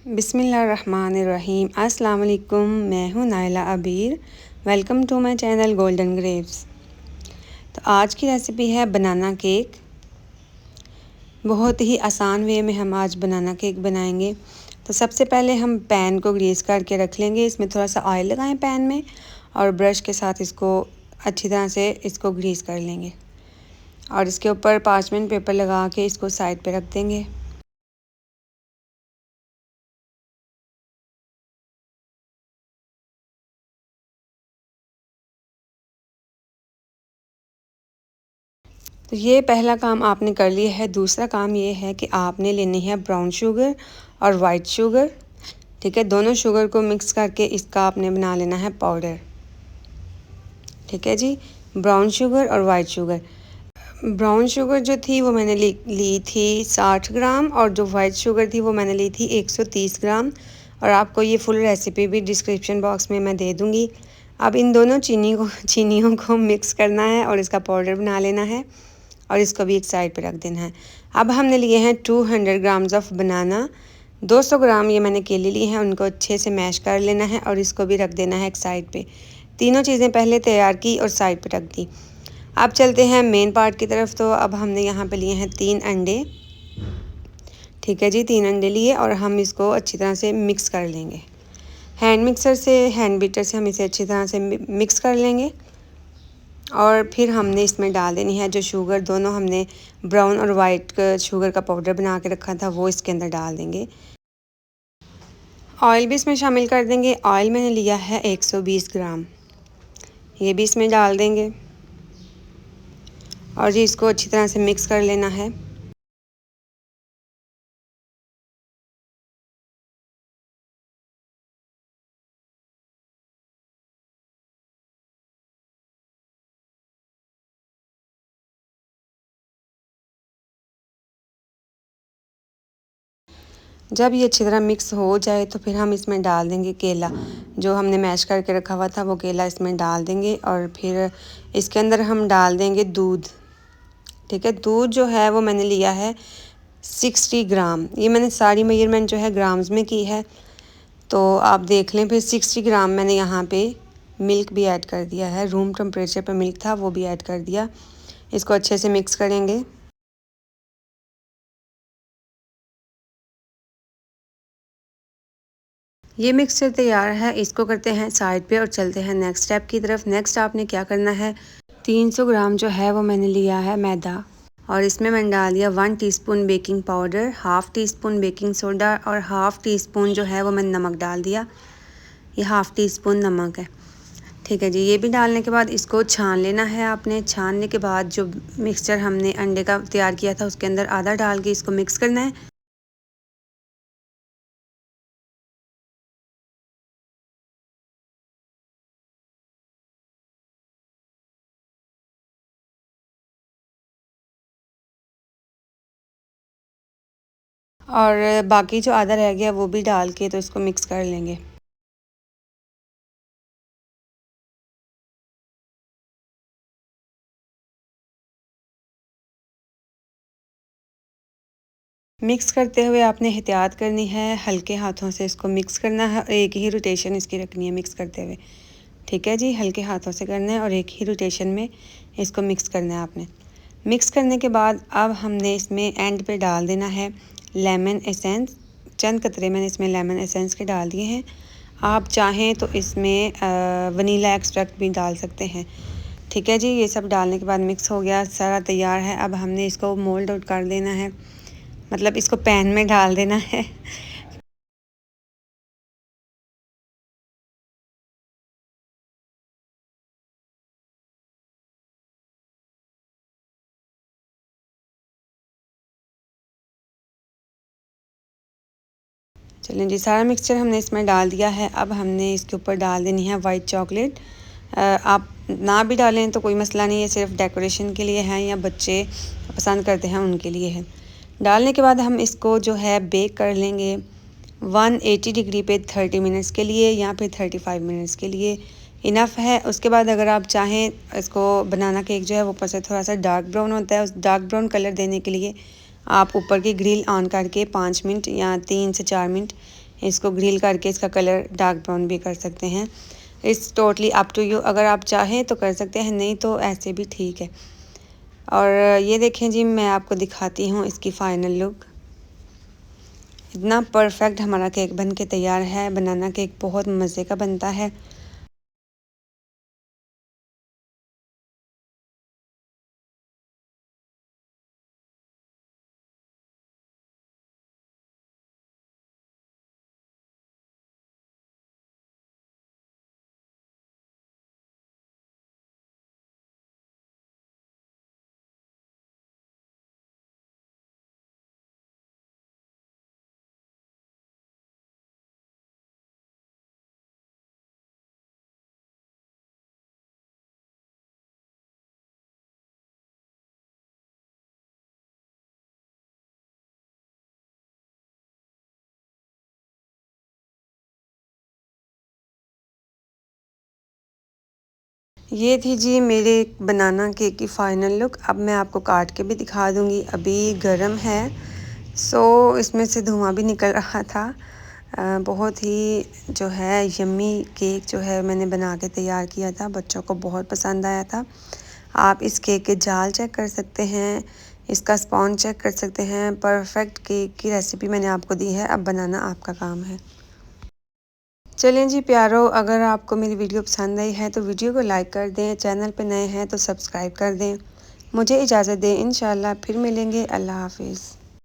बिस्मिल्लाहिर्रहमानिर्रहीम। अस्सलाम वालेकुम। मैं हूँ Naila Abeer. Welcome to my channel golden grapes. तो आज की रेसिपी है बनाना केक। बहुत ही आसान वे में हम आज बनाना केक बनाएंगे। तो सबसे पहले हम पैन को ग्रीस करके रख लेंगे। इसमें थोड़ा सा ऑयल लगाएं पैन में और ब्रश के साथ इसको अच्छी तरह से इसको ग्रीस कर लेंगे और इसके ऊपर पार्चमेंट पेपर लगा के इसको साइड पे रख देंगे। तो ये पहला काम आपने कर लिया है। दूसरा काम ये है कि आपने लेनी है ब्राउन शुगर और वाइट शुगर। ठीक है, दोनों शुगर को मिक्स करके इसका आपने बना लेना है पाउडर। ठीक है जी, ब्राउन शुगर और वाइट शुगर। ब्राउन शुगर जो थी वो मैंने ली थी 60 ग्राम और जो वाइट शुगर थी वो मैंने ली थी 130 ग्राम। और आपको ये फुल रेसिपी भी डिस्क्रिप्शन बॉक्स में मैं दे दूँगी। अब इन दोनों चीनियों को मिक्स करना है और इसका पाउडर बना लेना है और इसको भी एक साइड पे रख देना है। अब हमने लिए हैं 200 ग्राम्स ऑफ बनाना। 200 ग्राम ये मैंने केले लिए हैं, उनको अच्छे से मैश कर लेना है और इसको भी रख देना है एक साइड पे। तीनों चीज़ें पहले तैयार की और साइड पे रख दी। अब चलते हैं मेन पार्ट की तरफ। तो अब हमने यहाँ पे लिए हैं 3 अंडे। ठीक है जी, 3 अंडे लिए और हम इसको अच्छी तरह से मिक्स कर लेंगे। हैंड बीटर से हम इसे अच्छी तरह से मिक्स कर लेंगे और फिर हमने इसमें डाल देनी है जो शुगर, दोनों हमने ब्राउन और वाइट शुगर का पाउडर बना के रखा था वो इसके अंदर डाल देंगे। ऑयल भी इसमें शामिल कर देंगे। ऑयल मैंने लिया है 120 ग्राम, ये भी इसमें डाल देंगे और जी इसको अच्छी तरह से मिक्स कर लेना है। जब ये अच्छी तरह मिक्स हो जाए तो फिर हम इसमें डाल देंगे केला, जो हमने मैश करके रखा हुआ था वो केला इसमें डाल देंगे और फिर इसके अंदर हम डाल देंगे दूध। ठीक है, दूध जो है वो मैंने लिया है 60 ग्राम। ये मैंने सारी मेजरमेंट जो है ग्राम्स में की है, तो आप देख लें। फिर 60 ग्राम मैंने यहाँ पे मिल्क भी ऐड कर दिया है, रूम टेम्परेचर पे मिल्क था वो भी ऐड कर दिया। इसको अच्छे से मिक्स करेंगे। ये मिक्सचर तैयार है, इसको करते हैं साइड पे और चलते हैं नेक्स्ट स्टेप की तरफ। नेक्स्ट आपने क्या करना है, 300 ग्राम जो है वो मैंने लिया है मैदा और इसमें मैंने डाल दिया 1 teaspoon baking powder, half tea spoon baking soda और हाफ़ टी स्पून जो है वो मैंने नमक डाल दिया। ये हाफ़ टी स्पून नमक है। ठीक है जी, ये भी डालने के बाद इसको छान लेना है आपने। छानने के बाद जो मिक्सचर हमने अंडे का तैयार किया था उसके अंदर आधा डाल के इसको मिक्स करना है। और बाकी जो आधा रह गया वो भी डाल के तो इसको मिक्स कर लेंगे। मिक्स करते हुए आपने एहतियात करनी है, हल्के हाथों से इसको मिक्स करना है और एक ही रोटेशन इसकी रखनी है मिक्स करते हुए। ठीक है जी, हल्के हाथों से करना है और एक ही रोटेशन में इसको मिक्स करना है आपने। मिक्स करने के बाद अब हमने इसमें एंड पे डाल देना है लेमन एसेंस। चंद कतरे मैंने इसमें लेमन एसेंस के डाल दिए हैं। आप चाहें तो इसमें वनीला एक्सट्रैक्ट भी डाल सकते हैं। ठीक है जी, ये सब डालने के बाद मिक्स हो गया, सारा तैयार है। अब हमने इसको मोल्ड आउट कर देना है, मतलब इसको पैन में डाल देना है। चलें जी, सारा मिक्सचर हमने इसमें डाल दिया है। अब हमने इसके ऊपर डाल देनी है वाइट चॉकलेट। आप ना भी डालें तो कोई मसला नहीं है, सिर्फ डेकोरेशन के लिए है या बच्चे पसंद करते हैं उनके लिए है। डालने के बाद हम इसको जो है बेक कर लेंगे 180 डिग्री पे 30 मिनट्स के लिए या फिर 35 मिनट्स के लिए इनफ है। उसके बाद अगर आप चाहें, इसको बनाना केक जो है वो ऊपर से थोड़ा सा डार्क ब्राउन होता है, उस डार्क ब्राउन कलर देने के लिए आप ऊपर की ग्रिल ऑन करके 5 मिनट या 3 से 4 मिनट इसको ग्रिल करके इसका कलर डार्क ब्राउन भी कर सकते हैं। It's totally up to you, अगर आप चाहें तो कर सकते हैं, नहीं तो ऐसे भी ठीक है। और ये देखें जी, मैं आपको दिखाती हूँ इसकी फ़ाइनल लुक। इतना परफेक्ट हमारा केक बन के तैयार है। बनाना केक बहुत मज़े का बनता है। ये थी जी मेरे बनाना केक की फ़ाइनल लुक। अब मैं आपको काट के भी दिखा दूँगी। अभी गर्म है, सो इसमें से धुआं भी निकल रहा था। बहुत ही जो है यम्मी केक जो है मैंने बना के तैयार किया था, बच्चों को बहुत पसंद आया था। आप इस केक के जाल चेक कर सकते हैं, इसका स्पॉन्ज चेक कर सकते हैं। परफेक्ट केक की रेसिपी मैंने आपको दी है, अब बनाना आपका काम है। चलें जी प्यारो, अगर आपको मेरी वीडियो पसंद आई है तो वीडियो को लाइक कर दें, चैनल पे नए हैं तो सब्सक्राइब कर दें। मुझे इजाज़त दें, इंशाल्लाह फिर मिलेंगे। अल्लाह हाफिज़।